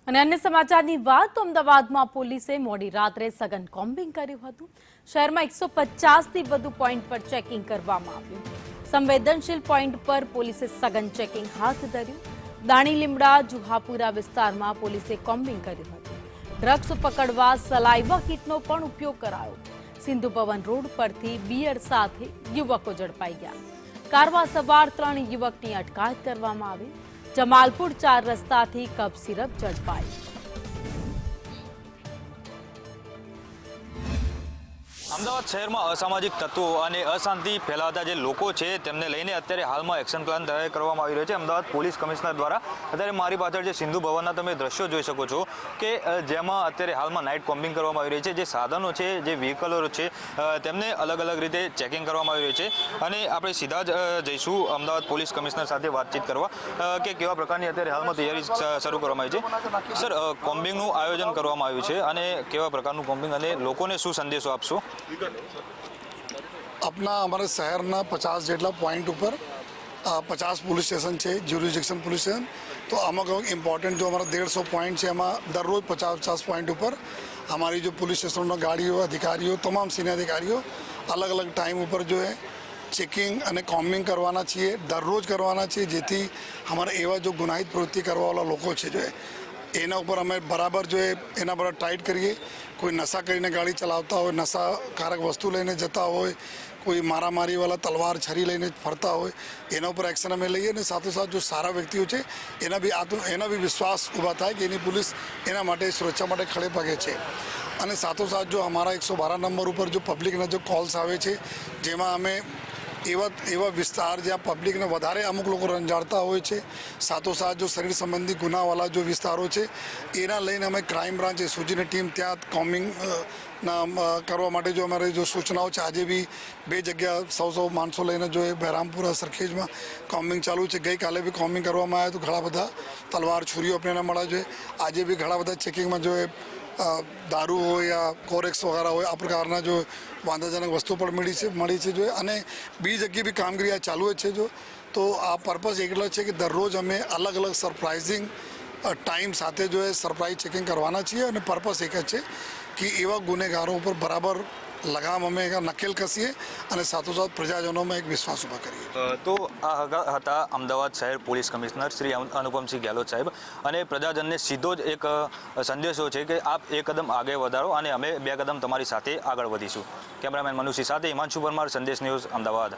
અને અન્ય સમાચારની વાત તો અમદાવાદમાં પોલીસે મોડી રાત્રે સઘન કોમ્બિંગ કર્યું હતું। શહેરમાં 150 થી વધુ પોઈન્ટ પર ચેકિંગ કરવામાં આવ્યું। સંવેદનશીલ પોઈન્ટ પર પોલીસે સઘન ચેકિંગ હાથ ધર્યું। દાણી લીમડા જુહાપુરા વિસ્તારમાં પોલીસે કોમ્બિંગ કર્યું હતું। ડ્રગ્સ પકડવા સલાઈવા કિટનો પણ ઉપયોગ કરાયો। સિંધુ ભવન રોડ પરથી બિયર સાથે યુવકો ઝડપાઈ ગયા। કારમાં સવાર 3 યુવકની અટકાયત કરવામાં આવી। જમાલપુર 4 રસ્તાથી કપ સિરપ ઝડપાઈ। અમદાવાદ શહેરમાં અસામાજિક તત્વો અને અશાંતિ ફેલાવતા જે લોકો છે તેમને લઈને અત્યારે હાલમાં એક્શન પ્લાન તૈયાર કરવામાં આવી રહ્યો છે। અમદાવાદ પોલીસ કમિશનર દ્વારા અત્યારે મારી પાછળ જે સિંધુ ભવનના તમે દ્રશ્યો જોઈ શકો છો કે જેમાં અત્યારે હાલમાં નાઇટ કોમ્બિંગ કરવામાં આવી રહી છે। જે સાધનો છે, જે વ્હીકલો છે, તેમને અલગ અલગ રીતે ચેકિંગ કરવામાં આવી રહ્યું છે। અને આપણે સીધા જ જઈશું અમદાવાદ પોલીસ કમિશનર સાથે વાતચીત કરવા કે કેવા પ્રકારની અત્યારે હાલમાં તૈયારી શરૂ કરવામાં આવી છે। સર, કોમ્બિંગનું આયોજન કરવામાં આવ્યું છે અને કેવા પ્રકારનું કોમ્બિંગ અને લોકોને શું સંદેશો આપશો? अपना हमारे शहरना 50 જેટલા પોઈન્ટ ઉપર 50 પોલીસ સ્ટેશન છે, જ્યુરિસ્ડિક્શન પોલીસ સ્ટેશન। તો અમુક ઇમ્પોર્ટન્ટ જો અમારા 150 પોઈન્ટ છે એમાં દરરોજ 50 પોઈન્ટ ઉપર हमारी जो पुलिस स्टेशनों गाड़ियों अधिकारियों तमाम सीनियर अधिकारियों अलग अलग टाइम पर जो है चेकिंग અને કોમ્બિંગ કરવાના છીએ, દરરોજ કરવાના છીએ, જેથી અમારા એવા જો ગુનાહિત પ્રવૃત્તિ કરવાવાળા લોકો છે જો એના ઉપર અમે બરાબર જો એના પર ટાઈટ કરીએ। કોઈ નશા કરીને ગાડી ચલાવતા હોય, નશાકારક વસ્તુ લઈને જતા હોય, કોઈ મારામારીવાળા તલવાર છરી લઈને ફરતા હોય, એના ઉપર એક્શન અમે લઈએ। અને સાથોસાથ જો સારા વ્યક્તિઓ છે એના બી વિશ્વાસ ઊભા થાય કે એની પોલીસ એના માટે સુરક્ષા માટે ખડે પગે છે। અને સાથોસાથ જો અમારા 112 નંબર ઉપર જો પબ્લિકના જો કોલ્સ આવે છે જેમાં અમે એવા વિસ્તાર જ્યાં પબ્લિકને વધારે અમુક લોકો રંજાડતા હોય છે, સાથોસાથ જો શરીર સંબંધી ગુનાવાળા જો વિસ્તારો છે એના લઈને અમે ક્રાઇમ બ્રાન્ચ એસઓજીની ટીમ ત્યાં કોમ્બિંગ કરવા માટે જો અમારે જો સૂચનાઓ છે। આજે બી 2 જગ્યા 100 માણસો લઈને જો એ બહેરામપુરા સરખેજમાં કોમ્બિંગ ચાલુ છે। ગઈકાલે બી કોમ્બિંગ કરવામાં આવ્યું તો ઘણા બધા તલવાર છુરીઓ આપણને મળ્યા છે। આજે બી ઘણા બધા ચેકિંગમાં જો દારૂ હોય યા કોરેક્સ વગેરે હોય આ પ્રકારના જો વાંધાજનક વસ્તુ પણ મળી છે જો। અને બીજી જગ્યાએ બી કામગીરી આ ચાલુ જ છે જો। તો આ પર્પઝ એટલો છે કે દરરોજ અમે અલગ અલગ સરપ્રાઇઝિંગ ટાઈમ સાથે જો એ સરપ્રાઇઝ ચેકિંગ કરવાના છીએ। અને પર્પઝ એક જ છે કે એવા ગુનેગારો ઉપર બરાબર લગામ અમે નકેલ કસીએ અને સાથોસાથ પ્રજાજનોમાં એક વિશ્વાસ ઊભા કરીએ। તો આ હતા અમદાવાદ શહેર પોલીસ કમિશનર શ્રી અનુપમસિંહ ગેહલોત સાહેબ। અને પ્રજાજનને સીધો જ એક સંદેશો છે કે આપ 1 કદમ આગળ વધારો અને અમે 2 કદમ તમારી સાથે આગળ વધીશું। કેમેરામેન મનુષી સાથે હિમાંશુ પરમાર, સંદેશ ન્યૂઝ, અમદાવાદ।